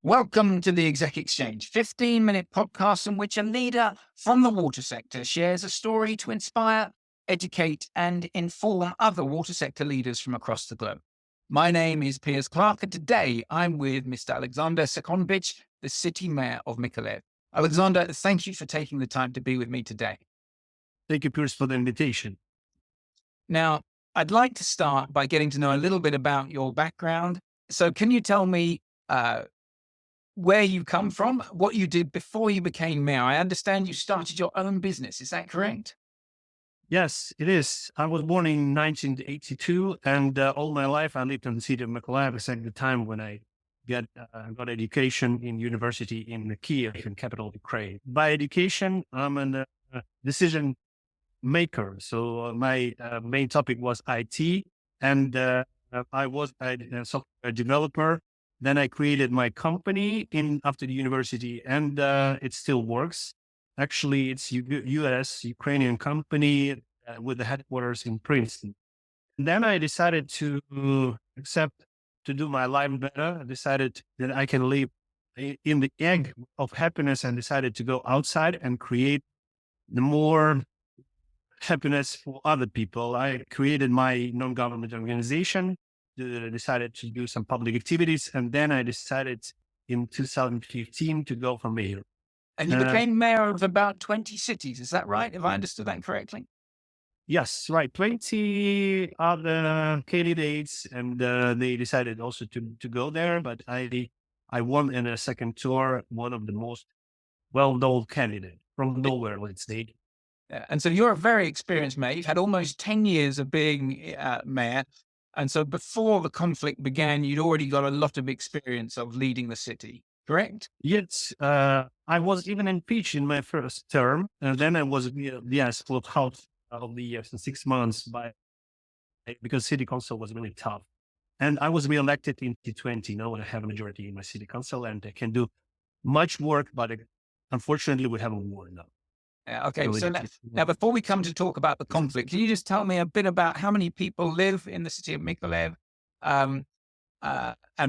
Welcome to the Exec Exchange, 15-minute podcast in which a leader from the water sector shares a story to inspire, educate, and inform other water sector leaders from across the globe. My name is Piers Clark, and today I'm with Mr. Oleksandr Syenkevych, the City Mayor of Mykolaiv. Oleksandr, thank you for taking the time to be with me today. Thank you, Piers, for the invitation. Now, I'd like to start by getting to know a little bit about your background. So can you tell me where you come from, what you did before you became mayor? I understand you started your own business. Is that correct? Yes, it is. I was born in 1982, and all my life I lived in the city of Mykolaiv, except the time when I got education in university in Kiev, in capital of Ukraine. By education, I'm a decision maker. So my main topic was IT, and I was a software developer. Then I created my company after the university, and it still works. Actually, it's U.S. Ukrainian company with the headquarters in Princeton. And then I decided to do my life better. I decided that I can live in the egg of happiness, and decided to go outside and create the more happiness for other people. I created my non-government organization, decided to do some public activities, and then I decided in 2015 to go for mayor. And you became mayor of about 20 cities. Is that right? Have I understood that correctly? Yes, right. 20 other candidates, and they decided also to go there, but I won in a second tour, one of the most well-known candidates from nowhere, let's say. And so you're a very experienced mayor. You've had almost 10 years of being mayor. And so before the conflict began, you'd already got a lot of experience of leading the city, correct? Yes, I was even impeached in my first term, and then I was split out of the years in 6 months because city council was really tough, and I was re-elected in 2020. Now I have a majority in my city council, and I can do much work, but unfortunately we have a war now. Okay, so now before we come to talk about the conflict, can you just tell me a bit about how many people live in the city of Mykolaiv? And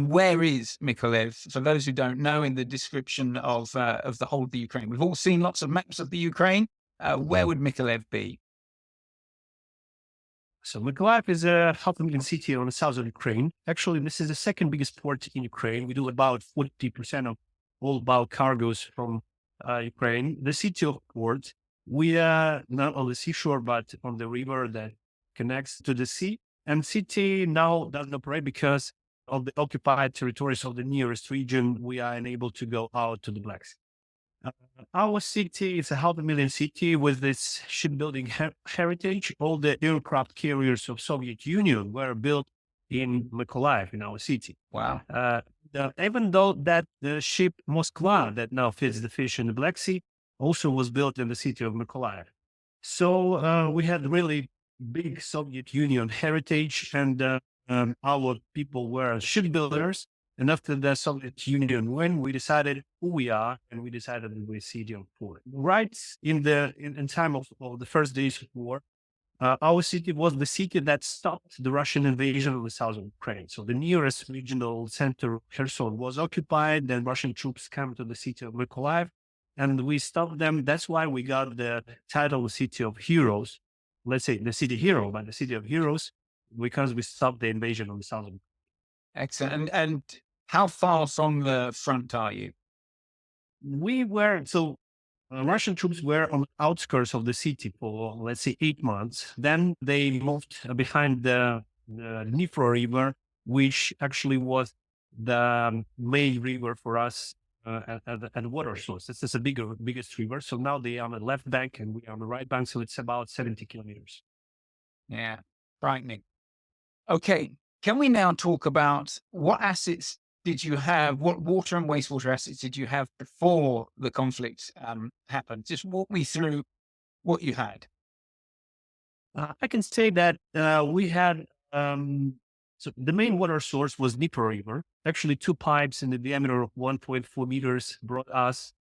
where is Mykolaiv? For those who don't know, in the description of the whole of the Ukraine, we've all seen lots of maps of the Ukraine. Where would Mykolaiv be? So Mykolaiv is a half million city on the south of Ukraine. Actually, this is the second biggest port in Ukraine. We do about 40% of all bulk cargoes from Ukraine. The city of port, we are not on the seashore, but on the river that connects to the sea. And city now doesn't operate because of the occupied territories of the nearest region. We are unable to go out to the Black Sea. Our city is a half a million city with this shipbuilding heritage. All the aircraft carriers of Soviet Union were built in Mykolaiv, in our city. Wow. Even though that the ship Moskva that now feeds the fish in the Black Sea also was built in the city of Mykolaiv. So we had really big Soviet Union heritage, and our people were shipbuilders. And after the Soviet Union went, we decided who we are, and we decided that we're city of port. Right in time of the first days of war, our city was the city that stopped the Russian invasion of the southern Ukraine. So the nearest regional center, Kherson, was occupied. Then Russian troops came to the city of Mykolaiv, and we stopped them. That's why we got the title City of Heroes. Let's say the city hero, but the City of Heroes, because we stopped the invasion of the southern. Excellent. And how far from the front are you? Russian troops were on the outskirts of the city for, let's say, 8 months. Then they moved behind the Dnipro River, which actually was the main river for us and water source. This is the biggest river. So now they are on the left bank and we are on the right bank. So it's about 70 kilometers. Yeah, frightening. Okay, can we now talk about what assets did you have? What water and wastewater assets did you have before the conflict happened? Just walk me through what you had. I can say that we had, so the main water source was Dnipro River. Actually, 2 pipes in the diameter of 1.4 meters brought us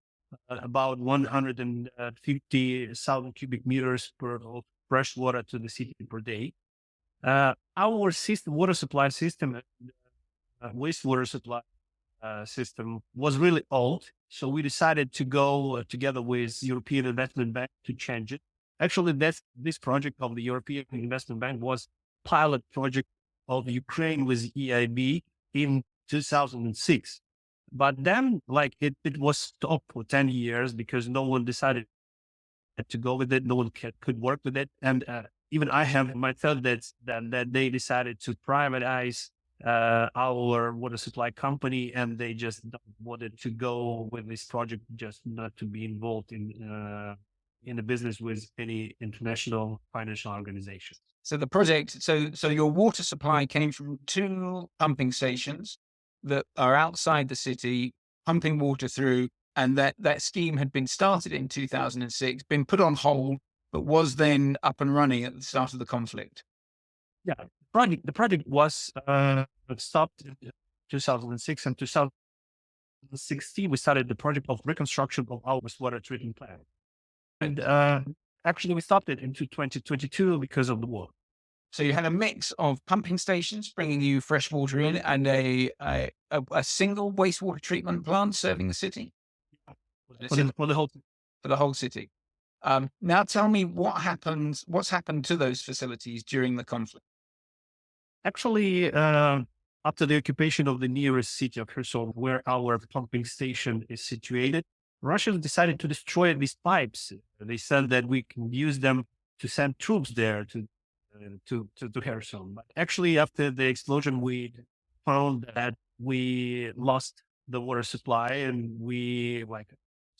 about 150,000 cubic meters of fresh water to the city per day. Our water supply system, wastewater supply system was really old. So we decided to go together with European Investment Bank to change it. Actually, this project of the European Investment Bank was pilot project of Ukraine with EIB in 2006. But then, like it was stopped for 10 years because no one decided to go with it. No one could work with it. And even I have myself that they decided to privatize our water supply company, and they just wanted to go with this project, just not to be involved in the business with any international financial organization. So the project, so your water supply came from 2 pumping stations that are outside the city, pumping water through, and that scheme had been started in 2006, been put on hold, but was then up and running at the start of the conflict. Yeah, the project was stopped in 2006, and 2016 we started the project of reconstruction of our wastewater treatment plant. And actually, we stopped it into 2022 because of the war. So you had a mix of pumping stations bringing you fresh water in, and a single wastewater treatment plant serving the city For the whole. for the whole city. Now tell me what's happened to those facilities during the conflict? Actually, after the occupation of the nearest city of Kherson, where our pumping station is situated, Russians decided to destroy these pipes. They said that we can use them to send troops there to Kherson. But actually, after the explosion, we found that we lost the water supply, and we, like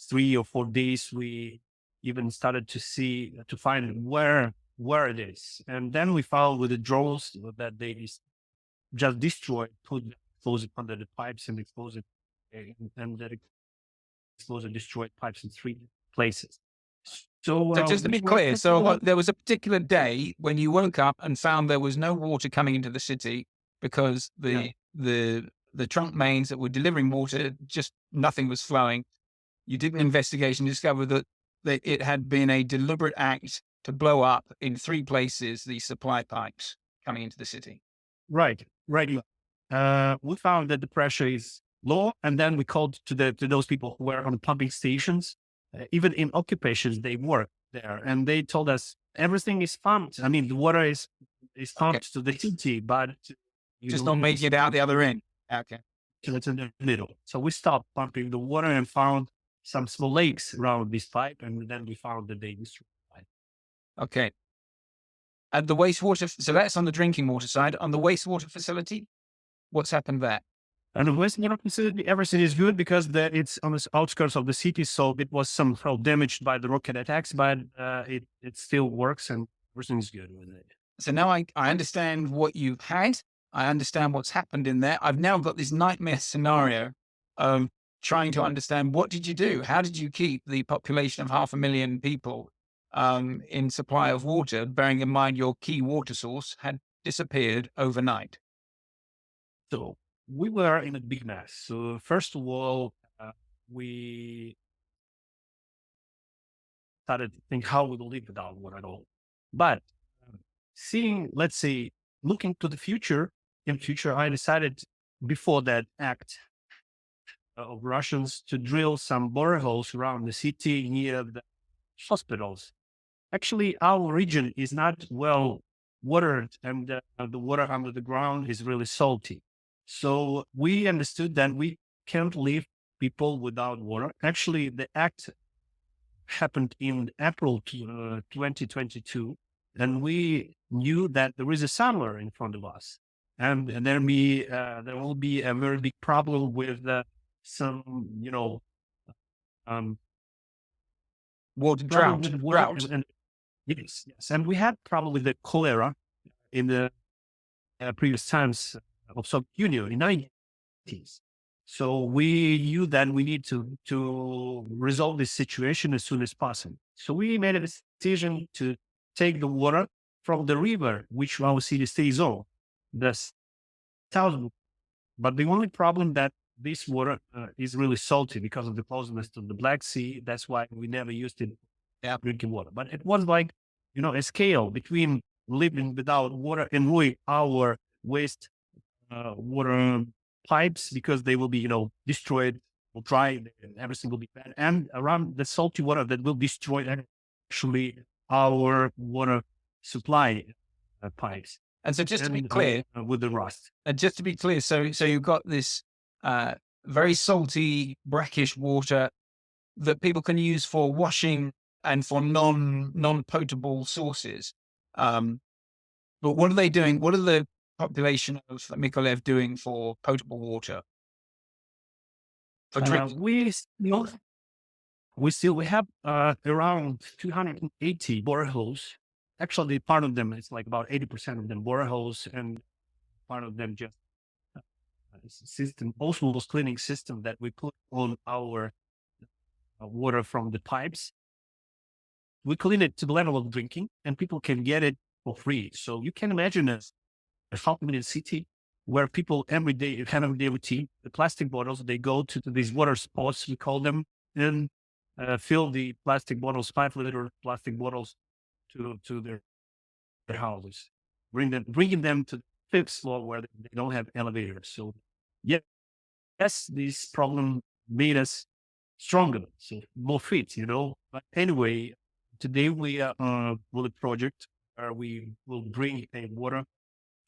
3 or 4 days, we even started to find where it is. And then we found with the drones that they just destroyed, expose it under the pipes and expose it, and that explosion destroyed pipes in 3 places. So just to be clear, there was a particular day when you woke up and found there was no water coming into the city because the trunk mains that were delivering water, just nothing was flowing. You did an investigation, discovered that it had been a deliberate act to blow up in 3 places the supply pipes coming into the city. Right. We found that the pressure is low, and then we called to those people who were on pumping stations. Even in occupations, they work there, and they told us everything is pumped. I mean, the water is pumped to the city, but just not making it out the other end. Okay. So it's in the middle. So we stopped pumping the water and found some small lakes around this pipe, and then we found that they destroyed the pipe. Okay. At the wastewater, so that's on the drinking water side. On the wastewater facility, what's happened there? And the wastewater facility, everything is good because it's on the outskirts of the city, so it was somehow damaged by the rocket attacks, but it still works and everything is good with it. So now I understand what you've had. I understand what's happened in there. I've now got this nightmare scenario trying to understand, what did you do? How did you keep the population of 500,000 people in supply of water, bearing in mind your key water source had disappeared overnight? So we were in a big mess. So first of all, we started to think how we will live without water at all. But looking to the future, I decided before that act of Russians to drill some boreholes around the city near the hospitals. Actually, our region is not well watered, and the water under the ground is really salty. So we understood that we can't leave people without water. Actually, the act happened in April 2022, and we knew that there is a summer in front of us, and there will be a very big problem with some, water drought. Yes, and we had probably the cholera in the previous times of Soviet Union in the 1990s. So we knew that we need to resolve this situation as soon as possible. So we made a decision to take the water from the river, which our city stays on, the south. But the only problem that this water is really salty because of the closeness to the Black Sea. That's why we never used it for drinking water. But it was like, a scale between living without water and our waste water pipes because they will be, destroyed, will dry, and everything will be bad. And around the salty water that will destroy actually our water supply pipes. And so just to be And clear, with the rust. so you've got this very salty, brackish water that people can use for washing and for non-potable sources. But what are they doing? What are the population of Mykolaiv doing for potable water? For drinking? We have around 280 boreholes. Actually, part of them is like about 80% of them boreholes, and part of them just system, osmosis cleaning system that we put on our water from the pipes. We clean it to the level of drinking, and people can get it for free. So you can imagine a 500,000 city where people every day have a routine. The plastic bottles, they go to these water spots, we call them, and fill the plastic bottles, 5-liter plastic bottles, to their houses, bringing them to the 5th floor where they don't have elevators. So yes, this problem made us stronger, so more fit, But anyway, today we are with a project where we will bring a water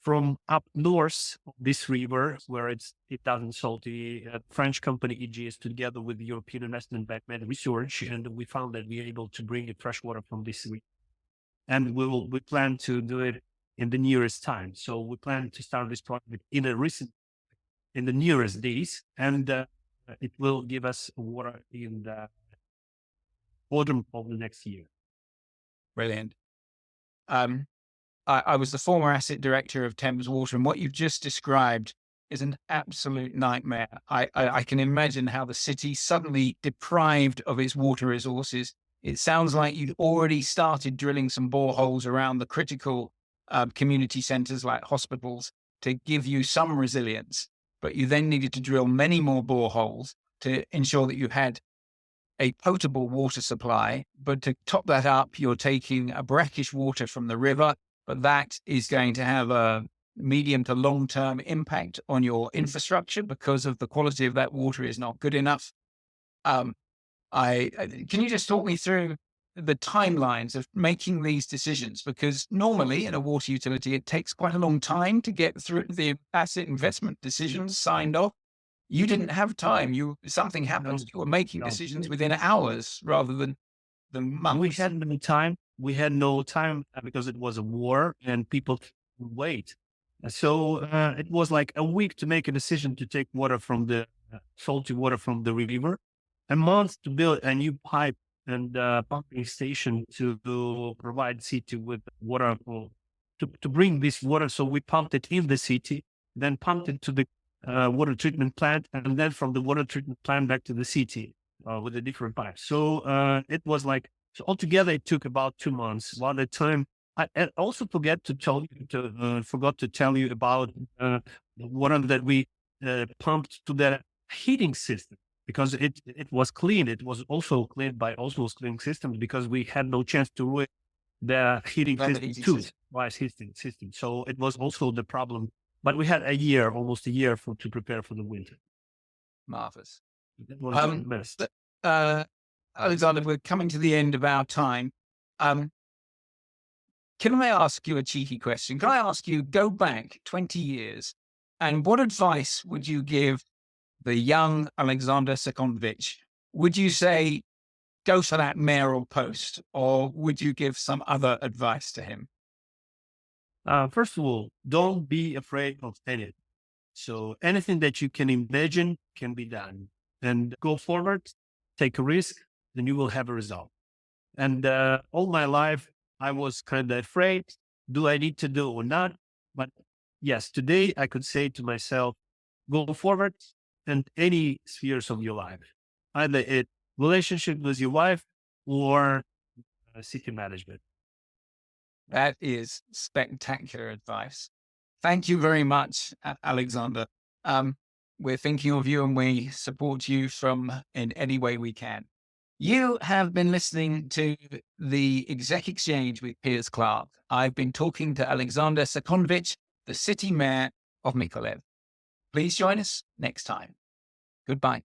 from up north of this river where it doesn't salty. A French company EGS together with the European Investment Bank made research, and we found that we are able to bring the fresh water from this river. And we plan to do it in the nearest time. So we plan to start this project in the nearest days, and it will give us water in the autumn of the next year. Brilliant. I was the former asset director of Thames Water, and what you've just described is an absolute nightmare. I can imagine how the city suddenly deprived of its water resources. It sounds like you'd already started drilling some boreholes around the critical community centers like hospitals to give you some resilience, but you then needed to drill many more boreholes to ensure that you had a potable water supply. But to top that up, you're taking a brackish water from the river, but that is going to have a medium to long-term impact on your infrastructure because of the quality of that water is not good enough. Can you just talk me through the timelines of making these decisions? Because normally in a water utility, it takes quite a long time to get through the asset investment decisions signed off. You didn't have time. Something happened. You were making decisions within hours rather than months. We had no time. We had no time because it was a war and people wait. So it was like a week to make a decision to take water from the salty water from the river, a month to build a new pipe and pumping station to provide city with water to bring this water. So we pumped it in the city, then pumped it to the water treatment plant, and then from the water treatment plant back to the city with a different pipe. So it was like, so altogether it took about 2 months. While the time, I also forgot to tell you about the water that we pumped to the heating system, because it was clean. It was also cleaned by osmosis cleaning systems because we had no chance to ruin the heating system. So it was also the problem. But we had almost a year to prepare for the winter. Marvelous. That was the best. Oleksandr, we're coming to the end of our time. Can I ask you a cheeky question? Can I ask you, go back 20 years, and what advice would you give the young Oleksandr Syenkevych? Would you say, go for that mayoral post, or would you give some other advice to him? First of all, don't be afraid of anything. So anything that you can imagine can be done, and go forward, take a risk, then you will have a result. And all my life, I was kind of afraid, do I need to do it or not? But yes, today I could say to myself, go forward in any spheres of your life, either it relationship with your wife or city management. That is spectacular advice. Thank you very much, Oleksandr. We're thinking of you and we support you in any way we can. You have been listening to the Exec Exchange with Piers Clark. I've been talking to Oleksandr Syenkevych, the City Mayor of Mykolaiv. Please join us next time. Goodbye.